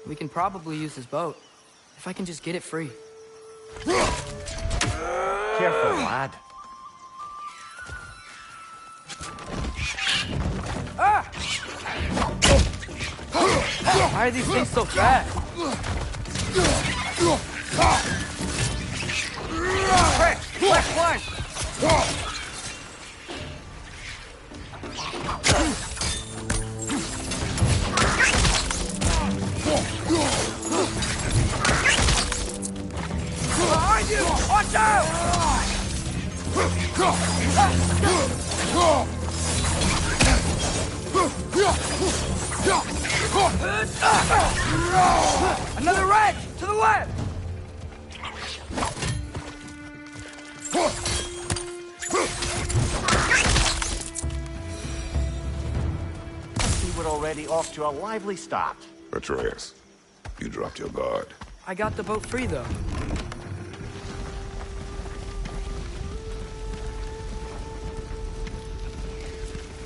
We can probably use his boat. If I can just get it free. Careful, lad. Ah! Why are these things so fast? Quick! Quick, climb! Behind you! Watch out! Another wrench! To the left! We're already off to a lively start. Atreus, you dropped your guard. I got the boat free, though.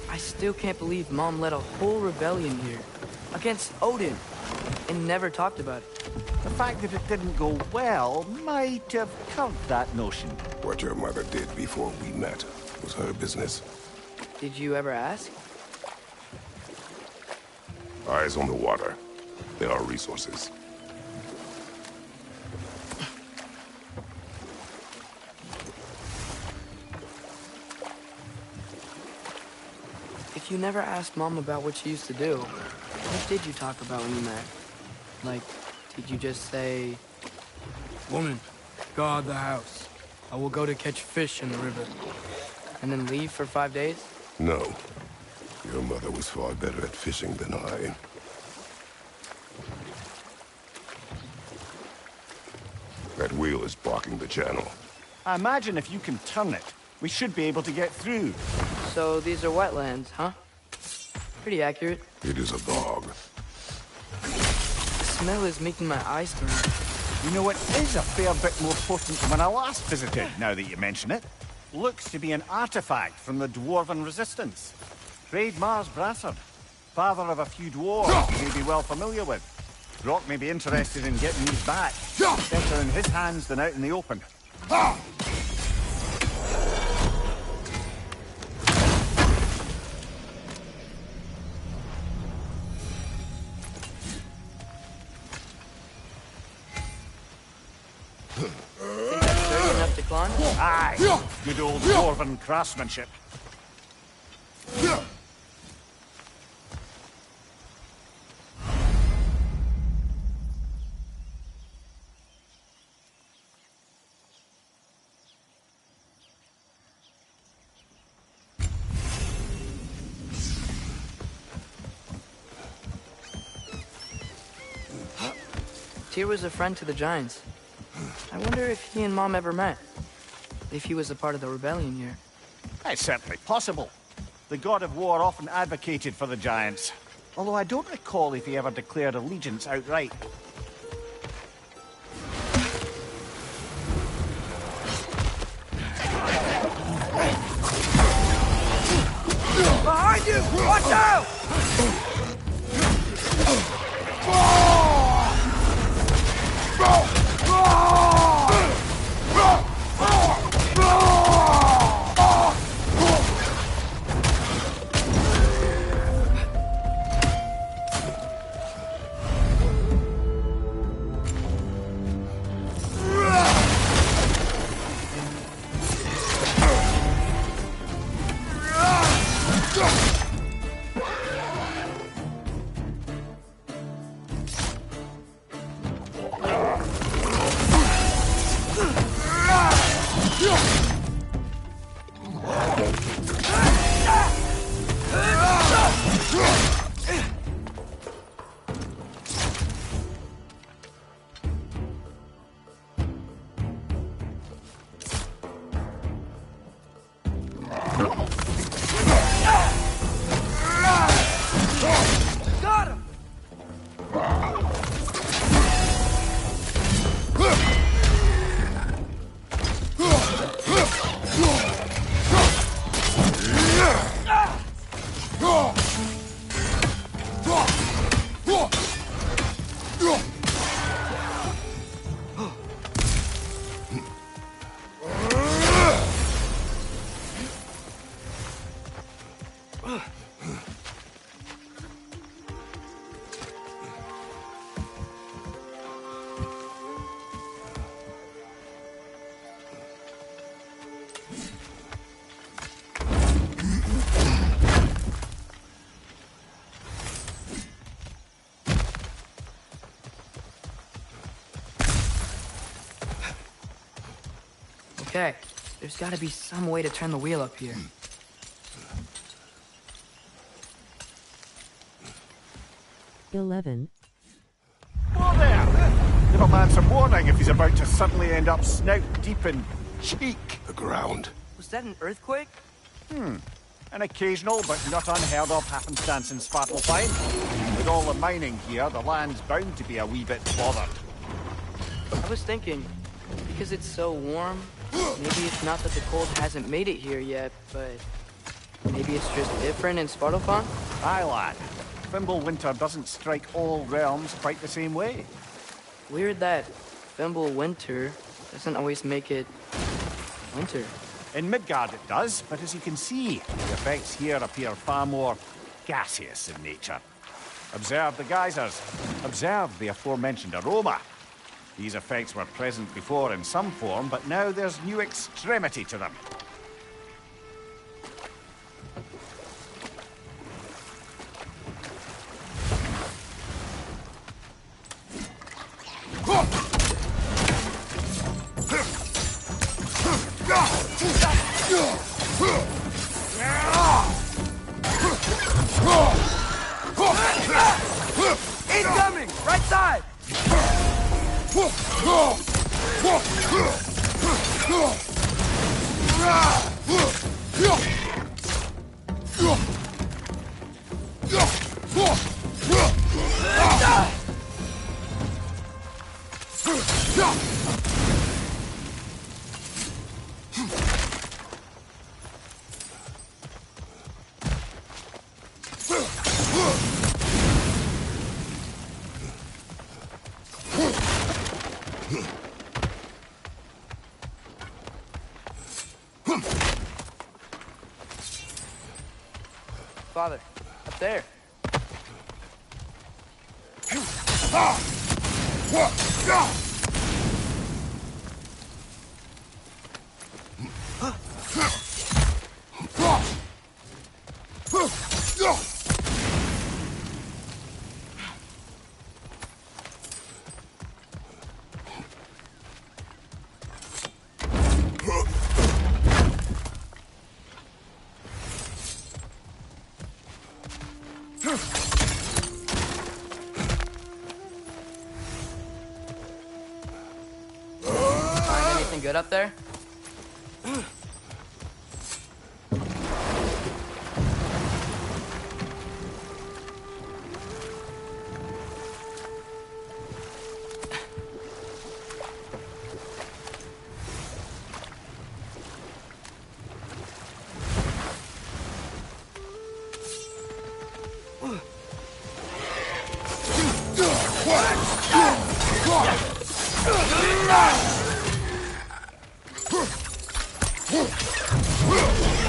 I still can't believe Mom led a whole rebellion here. Against Odin. And never talked about it. The fact that it didn't go well might have curbed that notion. What your mother did before we met was her business. Did you ever ask? Eyes on the water. There are resources. If you never asked Mom about what she used to do, what did you talk about when you met? Like, did you just say, "Woman, guard the house. I will go to catch fish in the river," and then leave for 5 days? No. Your mother was far better at fishing than I. That wheel is blocking the channel. I imagine if you can turn it, we should be able to get through. So these are wetlands, huh? Pretty accurate. It is a bog. The smell is making my eyes burn. You know, it is a fair bit more potent than when I last visited, now that you mention it. Looks to be an artifact from the Dwarven Resistance. Trade Mars Brassard, father of a few dwarves you may be well familiar with. Rock may be interested in getting these back. Better in his hands than out in the open. Think that's sturdy enough to climb? Aye, good old Dwarven craftsmanship. Tyr was a friend to the Giants. I wonder if he and Mom ever met. If he was a part of the rebellion here. It's certainly possible. The god of war often advocated for the Giants. Although I don't recall if he ever declared allegiance outright. Behind you! Watch out! Okay, there's gotta be some way to turn the wheel up here. Whoa there! Give a man some warning if he's about to suddenly end up snout deep in cheek. The ground. Was that an earthquake? An occasional but not unheard of happenstance in Svartalfheim. With all the mining here, the land's bound to be a wee bit bothered. I was thinking, because it's so warm, maybe it's not that the cold hasn't made it here yet, but maybe it's just different in Svartalfheim? Aye, lad. Fimble winter doesn't strike all realms quite the same way. Weird that Fimble winter doesn't always make it winter. In Midgard it does, but as you can see, the effects here appear far more gaseous in nature. Observe the geysers. Observe the aforementioned aroma. These effects were present before in some form, but now there's new extremity to them. Incoming! Right side! Father, up there. Find anything good up there?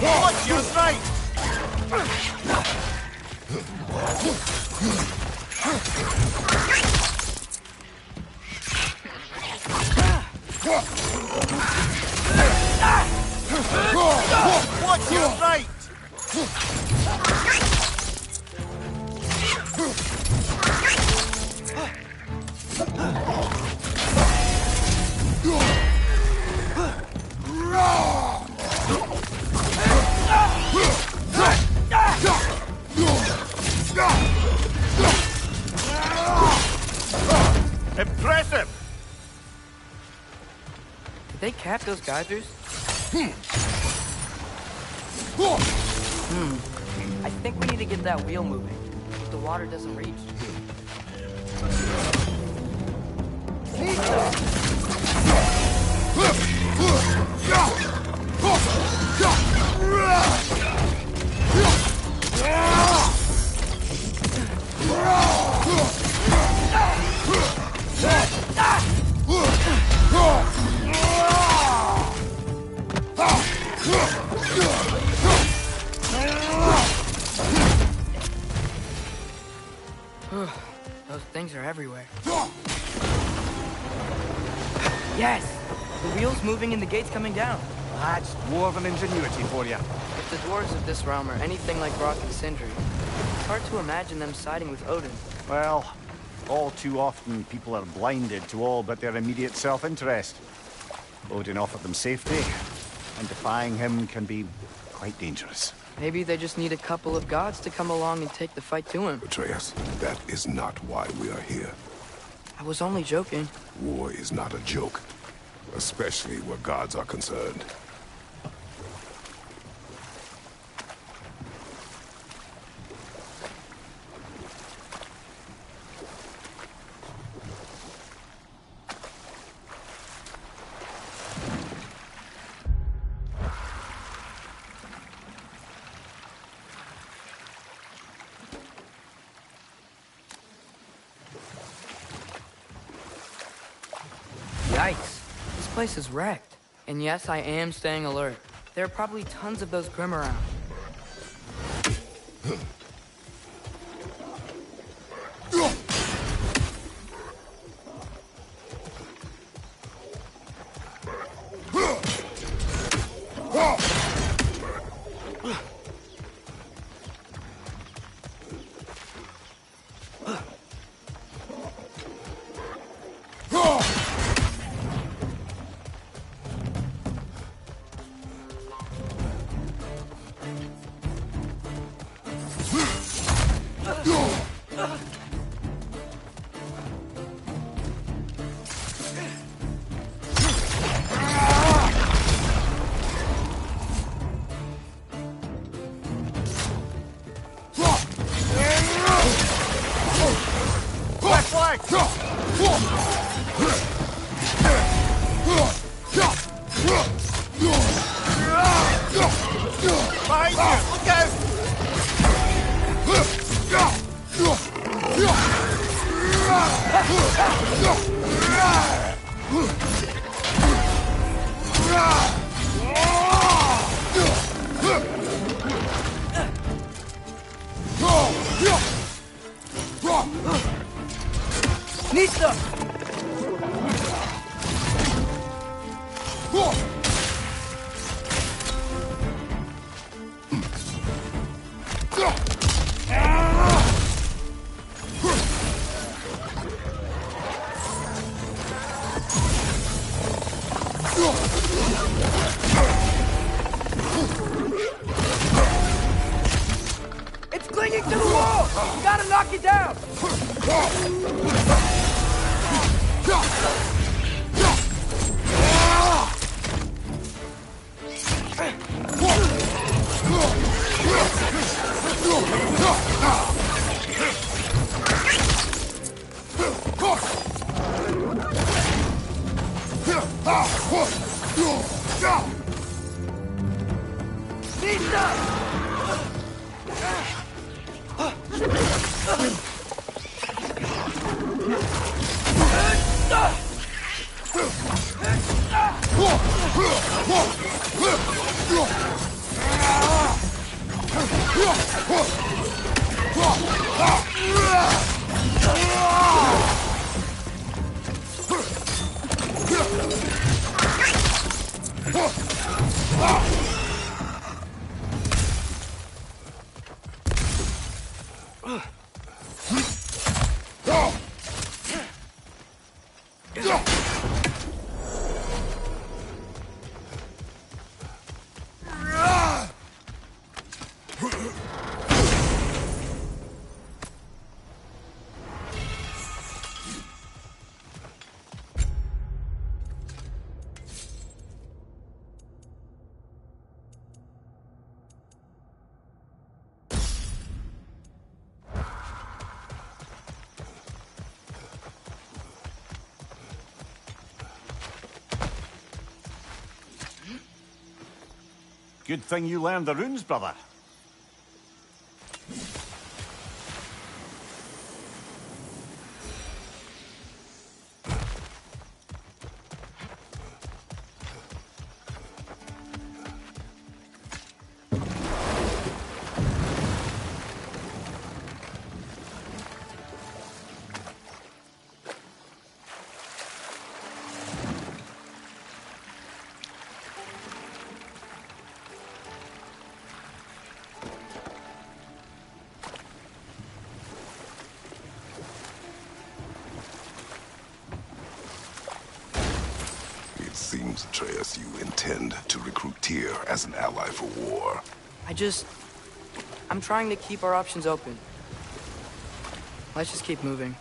Watch your right! Watch your right! Impressive! Did they cap those geysers? I think we need to get that wheel moving. If the water doesn't reach. Those things are everywhere. Yes! The wheel's moving and the gate's coming down. That's dwarven ingenuity for you. If the dwarves of this realm are anything like Brock and Sindri, it's hard to imagine them siding with Odin. Well, all too often people are blinded to all but their immediate self-interest. Odin offered them safety, and defying him can be quite dangerous. Maybe they just need a couple of gods to come along and take the fight to him. Atreus, that is not why we are here. I was only joking. War is not a joke, especially where gods are concerned. Yikes. This place is wrecked. And yes, I am staying alert. There are probably tons of those Grim around. It's clinging to the wall! You gotta knock it down! Good thing you learned the runes, brother. seems, Atreus, you intend to recruit Tyr as an ally for war. I'm trying to keep our options open. Let's just keep moving.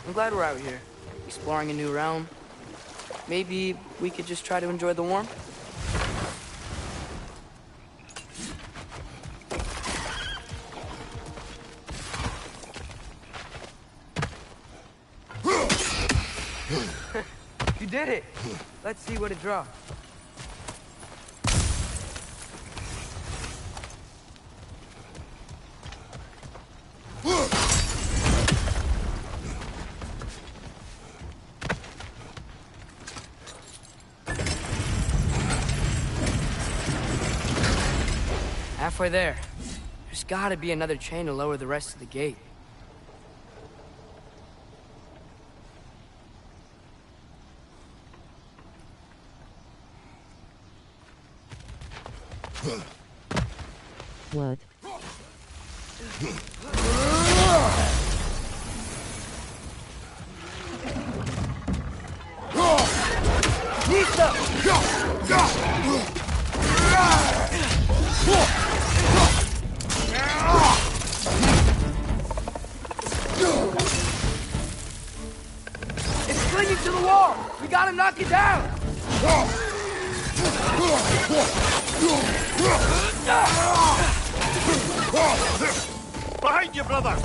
I'm glad we're out here, exploring a new realm. Maybe we could just try to enjoy the warmth? You did it! Let's see what it draws. Halfway there. There's gotta be another chain to lower the rest of the gate. What? It's clinging to the wall! We gotta knock it down! Behind you, brother!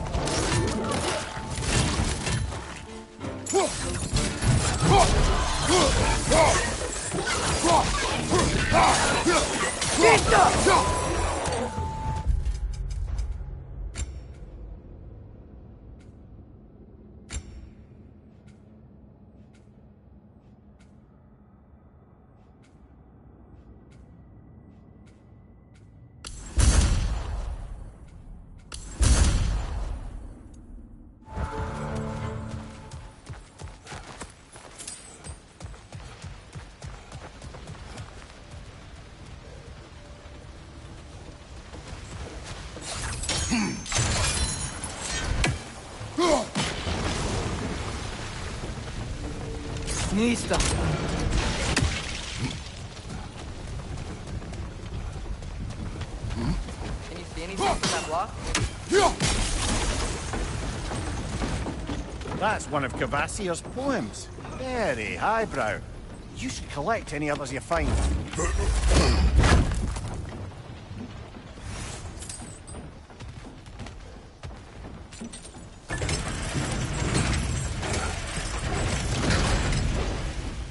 Nista. Can you see anything from that block? That's one of Cavassier's poems. Very highbrow. You should collect any others you find.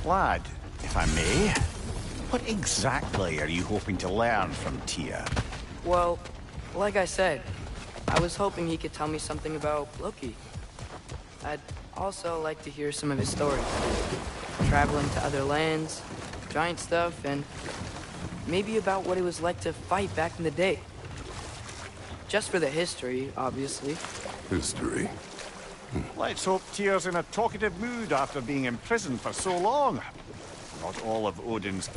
Lad, if I may, what exactly are you hoping to learn from Tyr? Well, like I said, I was hoping he could tell me something about Loki. I'd also like to hear some of his stories. Traveling to other lands, giant stuff, and maybe about what it was like to fight back in the day. Just for the history, obviously. History. Let's hope Tyr's in a talkative mood after being imprisoned for so long. Not all of Odin's...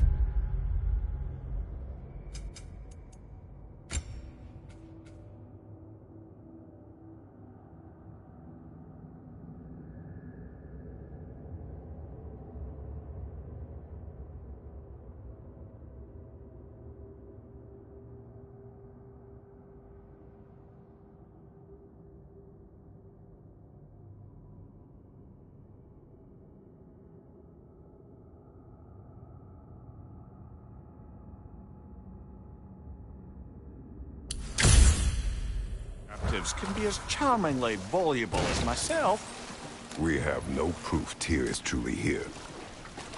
can be as charmingly voluble as myself. We have no proof Tyr is truly here.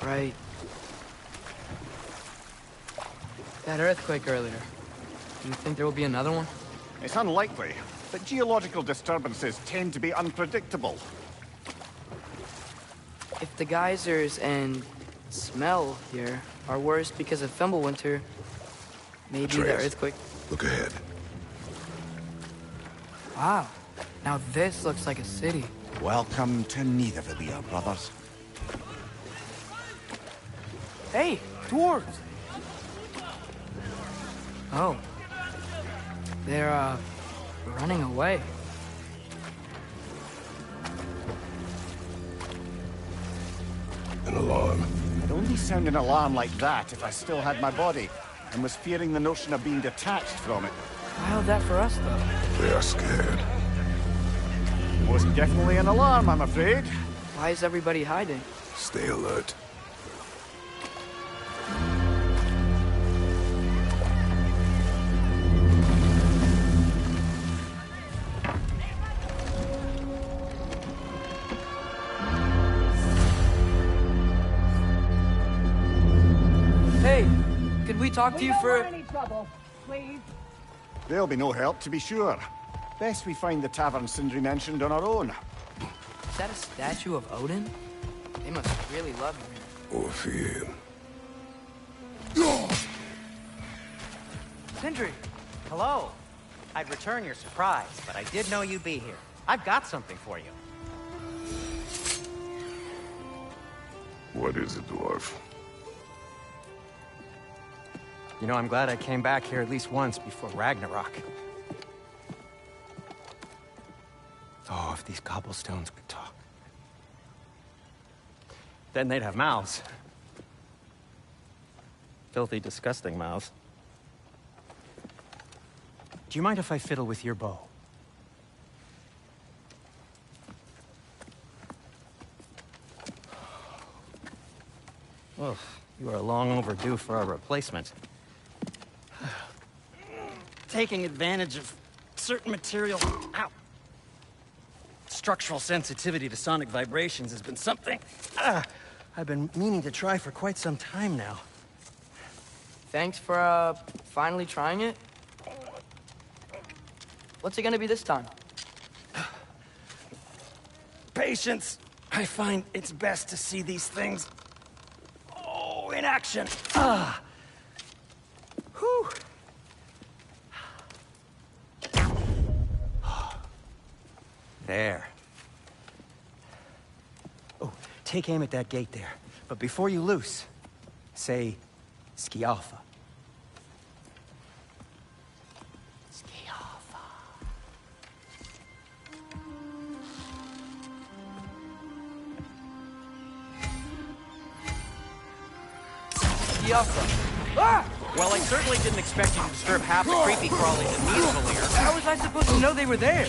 Right. That earthquake earlier. Do you think there will be another one? It's unlikely, but geological disturbances tend to be unpredictable. If the geysers and smell here are worse because of Fimbulwinter, maybe the Atreus, earthquake... Look ahead. Wow. Now this looks like a city. Welcome to Nidavellir, brothers. Hey, dwarves! Oh. They're, running away. An alarm. The only sound an alarm like that if I still had my body, and was fearing the notion of being detached from it. How's that for us, though? They are scared. Most definitely an alarm, I'm afraid. Why is everybody hiding? Stay alert. Hey, could we talk to you for... Any trouble, please. There'll be no help, to be sure. Best we find the tavern Sindri mentioned on our own. Is that a statue of Odin? They must really love him here. Or fear. Sindri! Hello. I'd return your surprise, but I did know you'd be here. I've got something for you. What is it, dwarf? You know, I'm glad I came back here at least once before Ragnarok. Oh, if these cobblestones could talk. Then they'd have mouths. Filthy, disgusting mouths. Do you mind if I fiddle with your bow? Well, you are long overdue for a replacement. Taking advantage of certain material... Ow! Structural sensitivity to sonic vibrations has been something I've been meaning to try for quite some time now. Thanks for, finally trying it. What's it gonna be this time? Patience. I find it's best to see these things... Oh, in action. Whew. There. Oh, take aim at that gate there. But before you loose, say, Skialfa. Skialfa. Skialfa. Ah! Well, I certainly didn't expect you to disturb half the creepy crawlies in Nidavellir. How was I supposed to know they were there?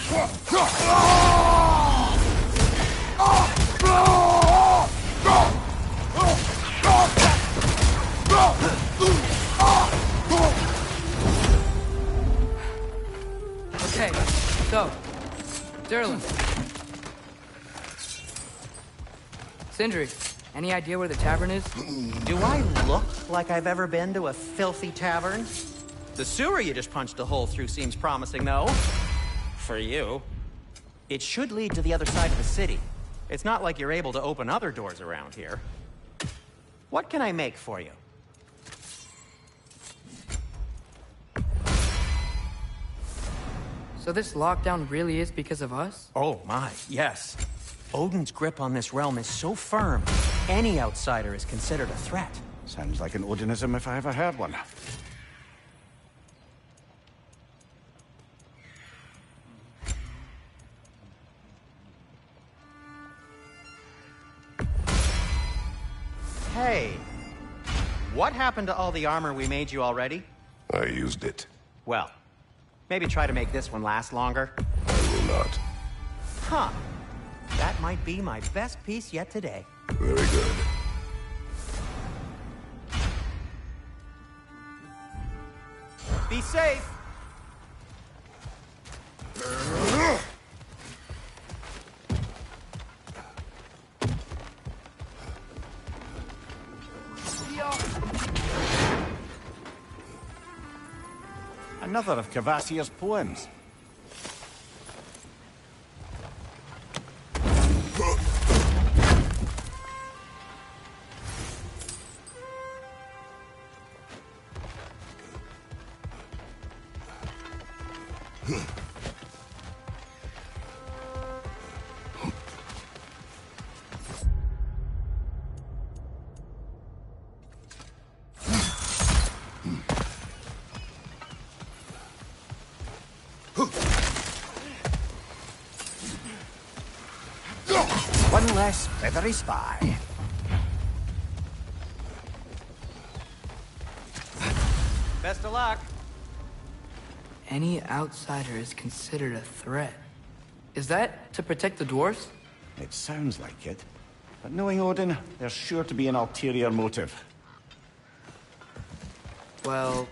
Okay, so, Durlin. Sindri, any idea where the tavern is? Do I look like I've ever been to a filthy tavern? The sewer you just punched a hole through seems promising, though. For you. It should lead to the other side of the city. It's not like you're able to open other doors around here. What can I make for you? So this lockdown really is because of us? Oh my, yes. Odin's grip on this realm is so firm, any outsider is considered a threat. Sounds like an Odinism if I ever heard one. Hey, what happened to all the armor we made you already? I used it. Well, maybe try to make this one last longer. I will not. Huh. That might be my best piece yet today. Very good. Be safe! Another of Kvasir's poems. One less feathery spy. Best of luck. Any outsider is considered a threat. Is that to protect the dwarves? It sounds like it. But knowing Odin, there's sure to be an ulterior motive. Well,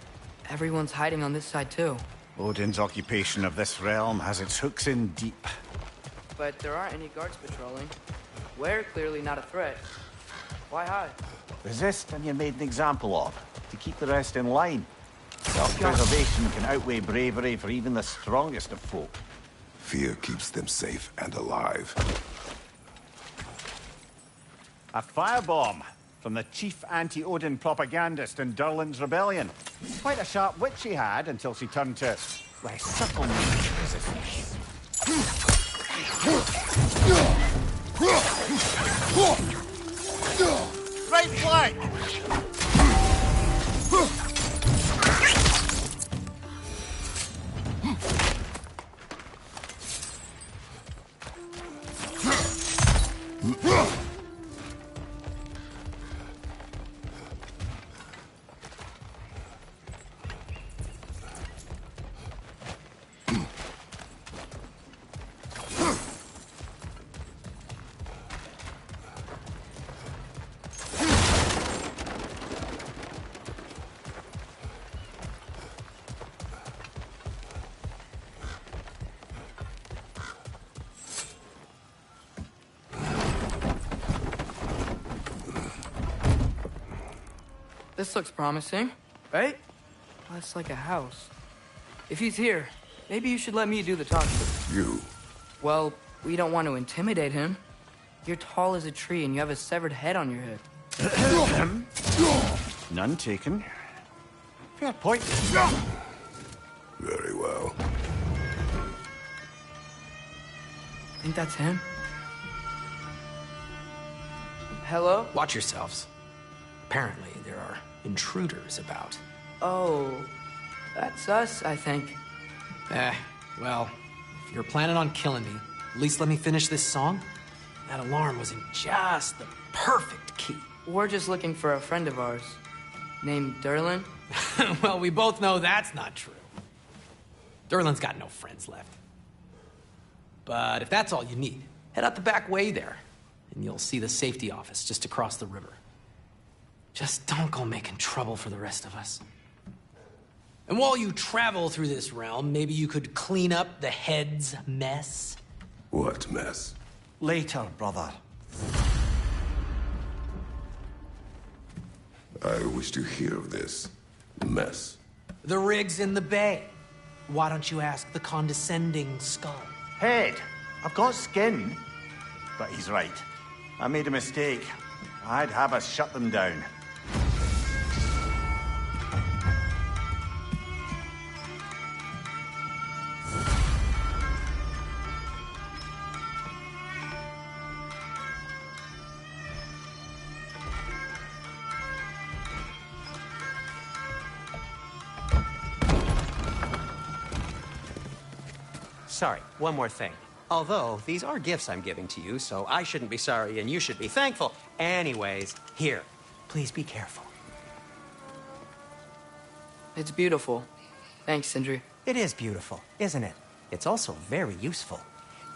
everyone's hiding on this side too. Odin's occupation of this realm has its hooks in deep. But there aren't any guards patrolling. We're clearly not a threat. Why hide? Resist and you're made an example of, to keep the rest in line. Self-preservation can outweigh bravery for even the strongest of folk. Fear keeps them safe and alive. A firebomb from the chief anti-Odin propagandist in Durlin's rebellion. Quite a sharp wit she had until she turned to resettlement resistance. Right flank! This looks promising, right? Well, it's like a house. If he's here, maybe you should let me do the talking. You? Well, we don't want to intimidate him. You're tall as a tree and you have a severed head on your head. None taken. Fair point. Very well. Think that's him? Hello? Watch yourselves. Apparently, there are intruders about. Oh, that's us, I think. Well, if you're planning on killing me, at least let me finish this song. That alarm was in just the perfect key. We're just looking for a friend of ours, named Durlin. Well, we both know that's not true. Durlin's got no friends left. But if that's all you need, head out the back way there, and you'll see the safety office just across the river. Just don't go making trouble for the rest of us. And while you travel through this realm, maybe you could clean up the head's mess? What mess? Later, brother. I wish to hear of this mess. The rig's in the bay. Why don't you ask the condescending skull? Head, I've got skin. But he's right. I made a mistake. I'd have us shut them down. Sorry, one more thing. Although, these are gifts I'm giving to you, so I shouldn't be sorry and you should be thankful. Anyways, here, please be careful. It's beautiful. Thanks, Sindri. It is beautiful, isn't it? It's also very useful.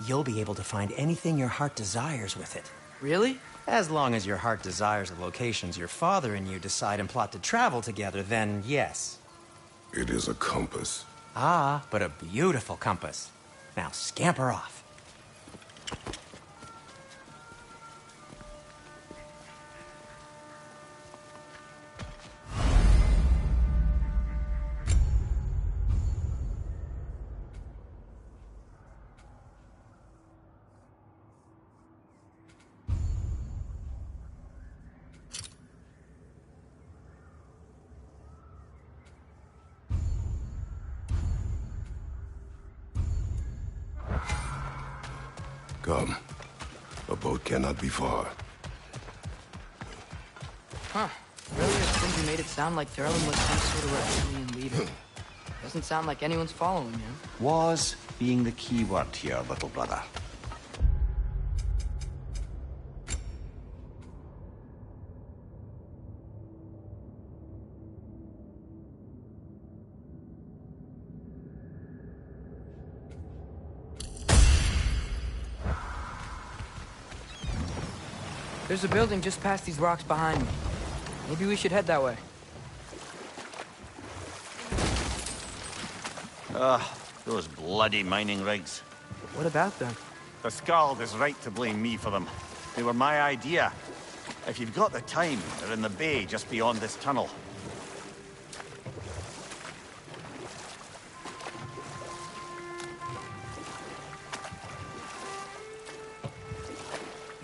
You'll be able to find anything your heart desires with it. Really? As long as your heart desires the locations your father and you decide and plot to travel together, then yes. It is a compass. Ah, but a beautiful compass. Now scamper off. Come. A boat cannot be far. Huh. Earlier, Sindri made it sound like Durlin was some sort of rebellion leader. Doesn't sound like anyone's following him. Was being the key word here, little brother. There's a building just past these rocks behind me. Maybe we should head that way. Those bloody mining rigs. What about them? The Skald is right to blame me for them. They were my idea. If you've got the time, they're in the bay just beyond this tunnel.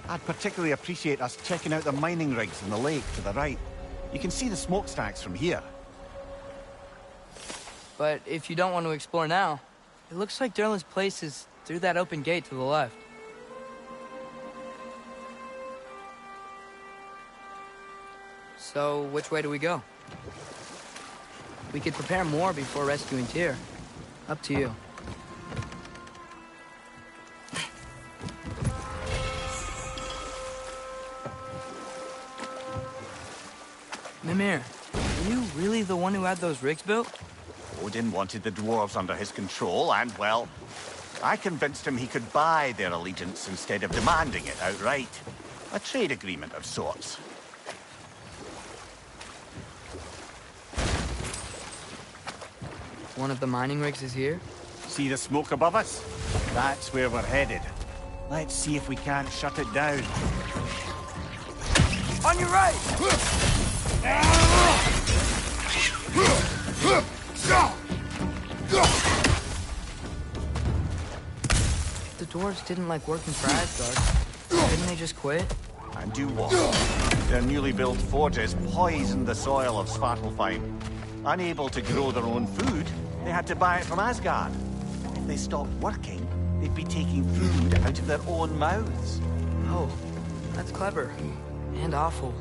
I'd particularly appreciate us checking out the mining rigs in the lake to the right. You can see the smokestacks from here. But if you don't want to explore now, it looks like Derlin's place is through that open gate to the left. So, which way do we go? We could prepare more before rescuing Tyr. Up to you. Mimir, are you really the one who had those rigs built? Odin wanted the dwarves under his control, and, well, I convinced him he could buy their allegiance instead of demanding it outright. A trade agreement of sorts. One of the mining rigs is here? See the smoke above us? That's where we're headed. Let's see if we can't shut it down. On your right! The dwarves didn't like working for Asgard. Didn't they just quit? And do what? Their newly built forges poisoned the soil of Svartalfheim. Unable to grow their own food, they had to buy it from Asgard. If they stopped working, they'd be taking food out of their own mouths. Oh, that's clever. And awful.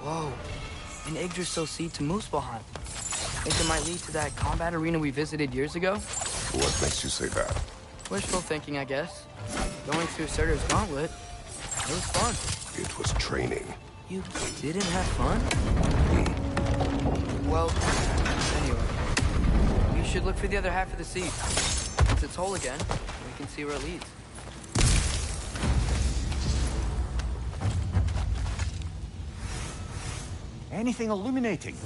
Whoa, an Yggdrasil seed to Muspelheim. Think it might lead to that combat arena we visited years ago? What makes you say that? Wishful thinking, I guess. Going through Surtur's gauntlet, it was fun. It was training. You didn't have fun? Well, anyway. You should look for the other half of the seed. Once it's whole again, we can see where it leads. Anything illuminating?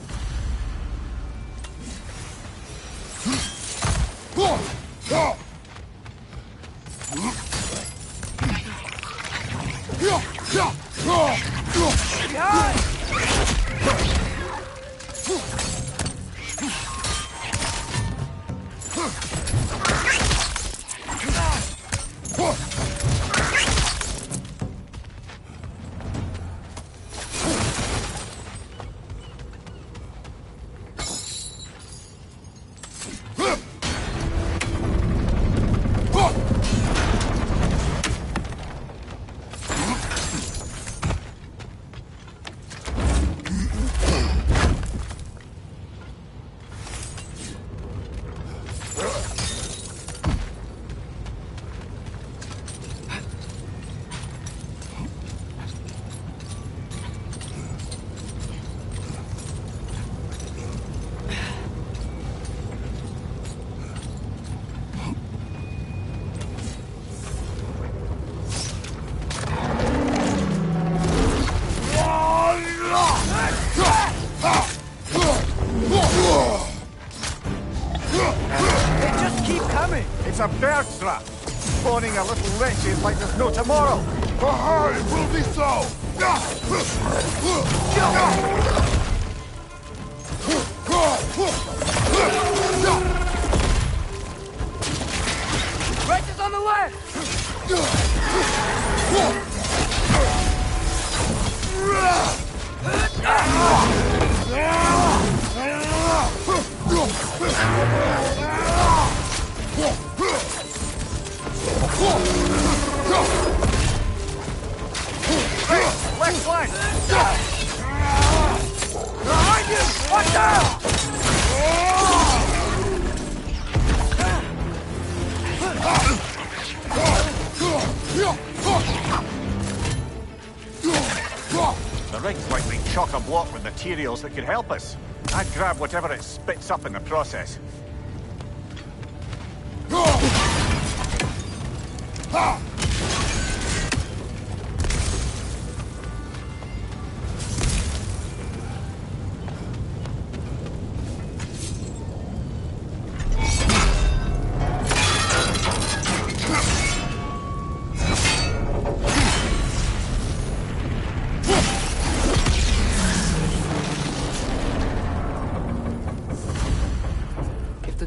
It's a bird trap, spawning a little wretches like there's no tomorrow. Aha, it will be so! Wretches on the left! Left flank! Behind you! Watch out! chock-a-block with materials that could help us. I'd grab whatever it spits up in the process.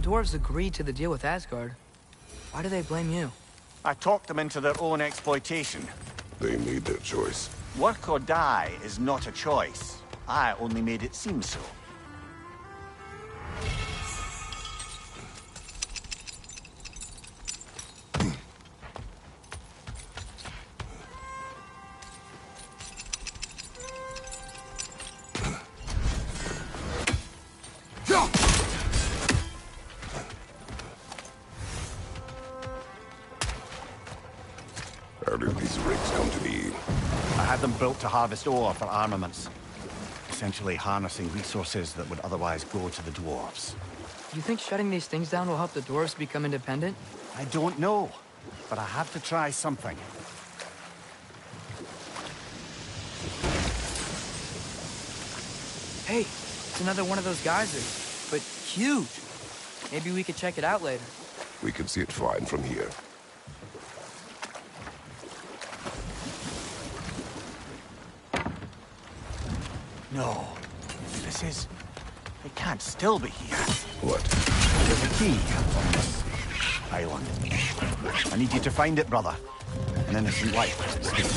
Dwarves agreed to the deal with Asgard. Why do they blame you? I talked them into their own exploitation. They made their choice. Work or die is not a choice. I only made it seem so. How did these rigs come to be? I had them built to harvest ore for armaments. Essentially harnessing resources that would otherwise go to the dwarves. You think shutting these things down will help the dwarves become independent? I don't know, but I have to try something. Hey, it's another one of those geysers, but huge. Maybe we could check it out later. We can see it fine from here. No. This is... It can't still be here. What? There's a key on this island. I need you to find it, brother. An innocent life is at stake.